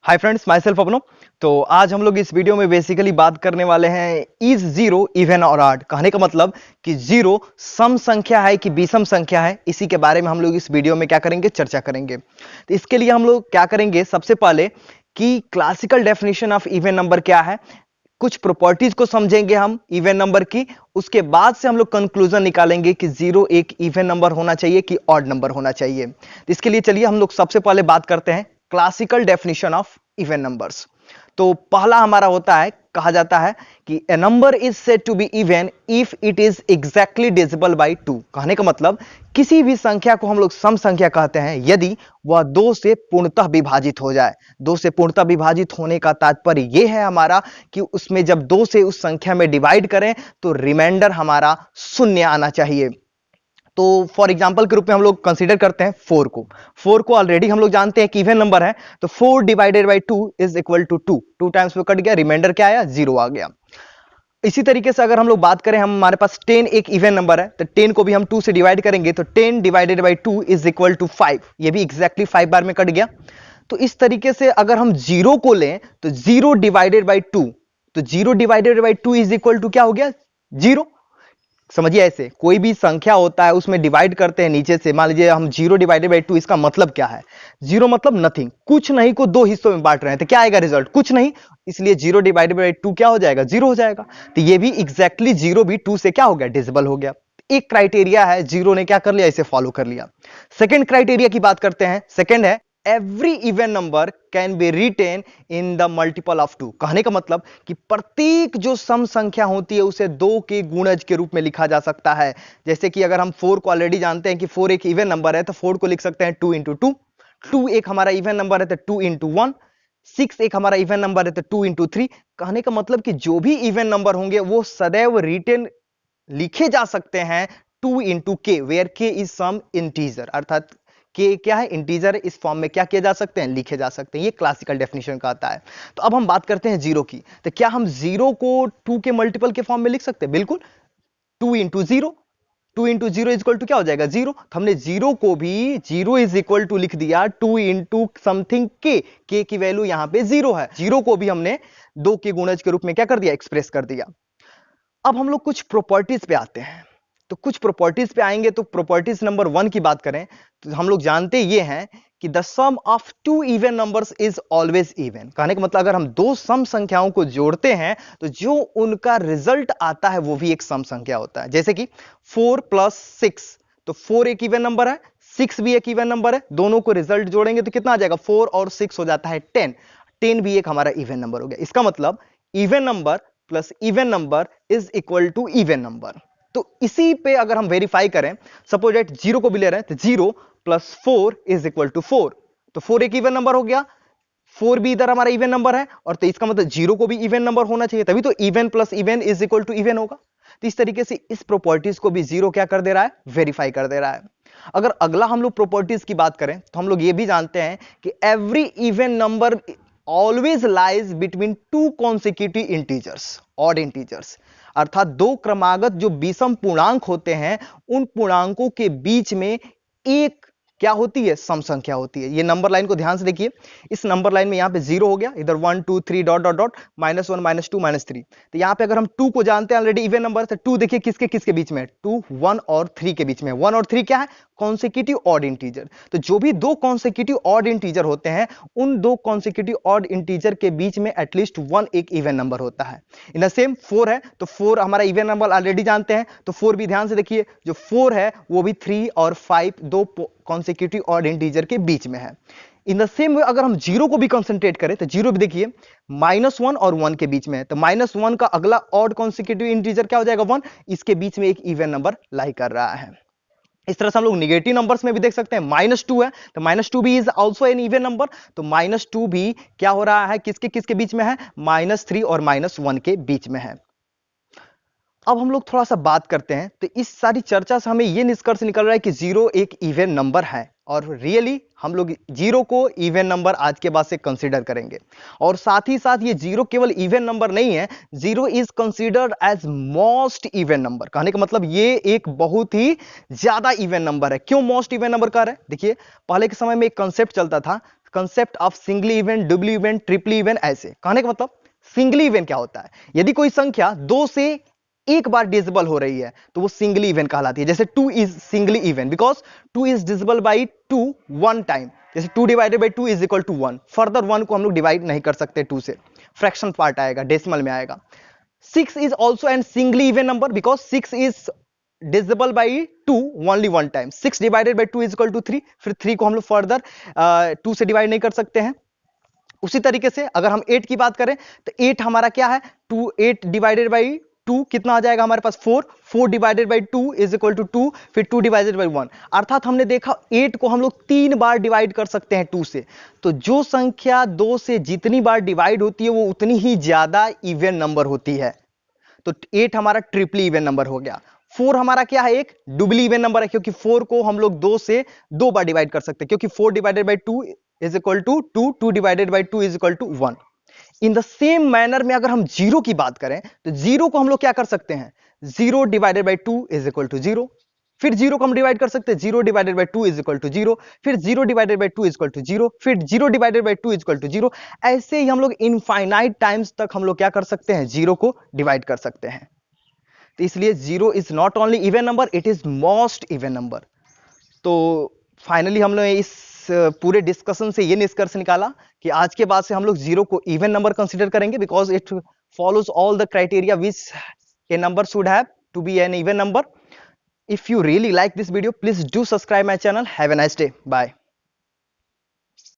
Hi friends, my self अपनो। तो आज हम लोग इस वीडियो में बेसिकली बात करने वाले हैं इज जीरो इवन और ऑड। कहने का मतलब कि जीरो सम संख्या है कि विषम संख्या है, इसी के बारे में हम लोग इस वीडियो में क्या करेंगे, चर्चा करेंगे। तो इसके लिए हम लोग क्या करेंगे, सबसे पहले कि classical definition of even number क्या है, कुछ प्रॉपर्टीज को समझेंगे हम इवन नंबर की। उसके बाद से हम लोग कंक्लूजन निकालेंगे कि जीरो एक इवन नंबर होना चाहिए कि ऑड नंबर होना चाहिए। तो इसके लिए चलिए हम लोग सबसे पहले बात करते हैं classical definition of even numbers. तो पहला हमारा होता है, कहा जाता है कि a number is said to be even if it is exactly divisible by two. कहने का मतलब किसी भी संख्या को हम लोग सम संख्या कहते हैं यदि वह दो से पूर्णतः विभाजित हो जाए। दो से पूर्णतः विभाजित होने का तात्पर्य यह है हमारा कि उसमें जब दो से उस संख्या में डिवाइड करें तो रिमाइंडर हमारा शून्य आना चाहिए। तो फॉर एग्जांपल के रूप में हम लोग कंसीडर करते हैं फोर को ऑलरेडी हम लोग जानते हैं कि इवन नंबर है, तो 4 divided by 2 is equal to 2। 2 times में कट गया, रिमाइंडर क्या आया, 0 आ गया। इसी तरीके से अगर हम लोग बात करें, हमारे पास 10 एक इवन नंबर है, तो 10 को भी हम 2 से डिवाइड करेंगे तो 10 divided by 2 is equal to 5। ये भी एग्जैक्टली 5 बार में कट गया। तो इस तरीके से अगर हम जीरो को लें तो 0 डिवाइडेड बाई 2, तो 0 divided by 2 is equal to क्या हो गया, 0। समझिए, ऐसे कोई भी संख्या होता है उसमें डिवाइड करते हैं नीचे से, मान लीजिए हम 0 डिवाइडेड बाई 2, इसका मतलब क्या है, 0 मतलब नथिंग, कुछ नहीं को दो हिस्सों में बांट रहे हैं, तो क्या आएगा रिजल्ट, कुछ नहीं। इसलिए 0 डिवाइडेड बाई 2 क्या हो जाएगा, 0 हो जाएगा। तो ये भी एग्जैक्टली 0 भी 2 से क्या हो गया, डिविजिबल हो गया। एक क्राइटेरिया है, 0 ने क्या कर लिया, इसे फॉलो कर लिया। सेकंड क्राइटेरिया की बात करते हैं, सेकंड है every even number can be written in the multiple of 2। कहने का मतलब कि प्रत्येक जो सम संख्या होती है उसे 2 के गुणज के रूप में लिखा जा सकता है। जैसे कि अगर हम 4 को ऑलरेडी जानते हैं कि 4 एक इवन नंबर है, तो 4 को लिख सकते हैं 2 इंटू 2। 2 एक हमारा इवन नंबर है तो 2 इंटू 1। 6 एक हमारा इवन नंबर है तो 2 इंटू 3। कहने का मतलब कि जो भी इवन नंबर होंगे वो सदैव रिटेन लिखे जा सकते हैं 2 इंटू के, वेयर के इज सम इंटीजर, अर्थात के क्या है, इंटीजर। इस फॉर्म में क्या किए जा सकते हैं, लिखे जा सकते हैं। ये क्लासिकल डेफिनेशन का आता है। तो अब हम बात करते हैं जीरो की। तो क्या हम जीरो को 2 के मल्टीपल के फॉर्म में लिख सकते हैं, बिल्कुल। 2 into zero, 2 into zero is equal to क्या हो जाएगा, 0। तो हमने जीरो को भी 0 इज इक्वल टू लिख दिया 2 इंटू समथिंग के की वैल्यू यहां पे 0 है। जीरो को भी हमने 2 के गुणज के रूप में क्या कर दिया, एक्सप्रेस कर दिया। अब हम लोग कुछ प्रॉपर्टीज पे आते हैं। तो कुछ प्रॉपर्टीज पे आएंगे, तो प्रॉपर्टीज नंबर 1 की बात करें तो हम लोग जानते ये हैं कि the sum of two even numbers is always even. कहने का मतलब अगर हम दो सम संख्याओं को जोड़ते हैं तो जो उनका रिजल्ट आता है वो भी एक सम संख्या होता है। जैसे कि 4 प्लस 6, तो 4 एक इवन नंबर है, 6 भी एक इवन नंबर है, दोनों को रिजल्ट जोड़ेंगे तो कितना आ जाएगा, 4 और 6 हो जाता है 10। 10 भी एक हमारा इवन नंबर हो गया। इसका मतलब even number plus even number is equal to even number. तो इसी पे अगर हम वेरीफाई करें, सपोज एट 0 को भी ले रहे हैं तो 0 प्लस 4 इज इक्वल टू 4। तो 4 एक इवन नंबर हो गया, 4 भी इधर हमारा इवन नंबर है, और तो इसका मतलब 0 को भी इवन नंबर होना चाहिए, तभी तो even plus even is equal to even होगा। तो इस तरीके से इस प्रॉपर्टीज को भी 0 क्या कर दे रहा है, वेरीफाई कर दे रहा है। अगर अगला हम लोग प्रॉपर्टीज की बात करें तो हम लोग ये भी जानते हैं कि every even number always lies between two consecutive integers, odd integers, अर्थात दो क्रमागत जो विषम पूर्णांक होते हैं उन पूर्णांकों के बीच में एक क्या होती है, सम संख्या होती है। ये नंबर लाइन को ध्यान से देखिए, इस नंबर लाइन में यहां पे 0 हो गया, इधर 1 2 3 डॉट डॉट डॉट, -1 -2 -3। तो यहां पे अगर हम 2 को जानते हैं ऑलरेडी इवन नंबर, तो 2 देखिए किसके किसके बीच में है, 2 1 और 3 के बीच में। 1 और 3 क्या है, कॉन्सिक्यूटिव ऑड इंटीजर। तो जो भी दो कॉन्सिक्यूटिव ऑड इंटीजर होते हैं उन दो कॉन्सिक्यूटिव ऑड इंटीजर के बीच में एटलीस्ट 1 एक इवन नंबर होता है। इन द सेम 4 है, तो 4 हमारा इवन नंबर ऑलरेडी जानते हैं, तो 4 भी ध्यान से देखिए, जो 4 है वो भी 3 और 5 दो कॉन्सिक्यूटिव ऑड इंटीजर के बीच में है। इन द सेम वे अगर हम 0 को भी कंसंट्रेट करें तो 0 भी देखिए -1 और 1 के बीच में है, तो -1 का अगला ऑड कॉन्सिक्यूटिव इंटीजर क्या हो जाएगा, 1। इसके बीच में एक इवन नंबर लाई कर रहा है। इस तरह से हम लोग निगेटिव नंबर्स में भी देख सकते हैं, -2 है तो -2 भी is also an even number, तो -2 भी क्या हो रहा है, किसके किसके बीच में है, -3 और -1 के बीच में है। अब हम लोग थोड़ा सा बात करते हैं, तो इस सारी चर्चा से हमें यह निष्कर्ष निकल रहा है कि 0 एक इवन नंबर है, और रियली हम लोग 0 को इवन नंबर आज के बाद से कंसीडर करेंगे। और साथ ही साथ ये 0 केवल इवन नंबर नहीं है, 0 is considered as most even number. कहने का मतलब ये एक बहुत ही ज्यादा इवन नंबर है। क्यों मोस्ट इवन नंबर कह रहे हैं, देखिए पहले के समय में एक कंसेप्ट चलता था, concept of singly even, doubly even, triply even. ऐसे कहने का मतलब सिंगली इवन क्या होता है, यदि कोई संख्या 2 से एक बार डिविजिबल हो रही है तो वो सिंगली इवन कहलाती है। जैसे 2 is singly even because 2 is divisible by 2 one time. जैसे 2 divided by 2 is equal to 1। Further 1 को हम लोग डिवाइड नहीं कर सकते 2 से, फ्रैक्शन पार्ट आएगा, डेसिमल में आएगा। 6 is also an singly even number because 6 is divisible by 2 only one time. 6 divided by 2 is equal to 3। फिर 3 को हम लोग फर्दर 2 से डिवाइड नहीं कर सकते हैं। उसी तरीके से अगर हम 8 की बात करें तो 8 हमारा क्या है, 8 डिवाइडेड बाई 2 कितना आ जाएगा हमारे पास 4। 4 divided by 2 is equal to 2, फिर 2 डिवाइडेड बाई 1। अर्थात हमने देखा 8 को हम लोग 3 बार डिवाइड कर सकते हैं 2 से। तो जो संख्या 2 से जितनी बार डिवाइड होती है वो उतनी ही ज्यादा इवन नंबर होती है। तो 8 हमारा ट्रिपली इवन नंबर हो गया। 4 हमारा क्या है, एक डुबली इवन नंबर है क्योंकि 4 को हम लोग 2 से 2 बार डिवाइड कर सकते हैं, क्योंकि 4 divided by 2 is equal to 2, 2 divided by 2 is equal to 1। In the same manner में अगर हम 0 की बात करें तो 0 को हम लोग क्या कर सकते हैं, 0 divided by 2 is equal to 0। फिर 0 को हम डिवाइड कर सकते हैं, 0 divided by 2 is equal to 0। फिर 0 divided by 2 is equal to 0। फिर 0 divided by 2 is equal to 0। ऐसे ही हम लोग इनफाइनाइट टाइम्स तक हम लोग क्या कर सकते हैं, 0 को डिवाइड कर सकते हैं। तो इसलिए 0 is not only even number, it is most even number. तो फाइनली हम लोग इस पूरे डिस्कशन से ये निष्कर्ष निकाला कि आज के बाद से हम लोग 0 को इवन नंबर कंसीडर करेंगे because it follows all the criteria which a number should have to be an even number. If you really like this video, please do subscribe my channel. Have a nice day. Bye.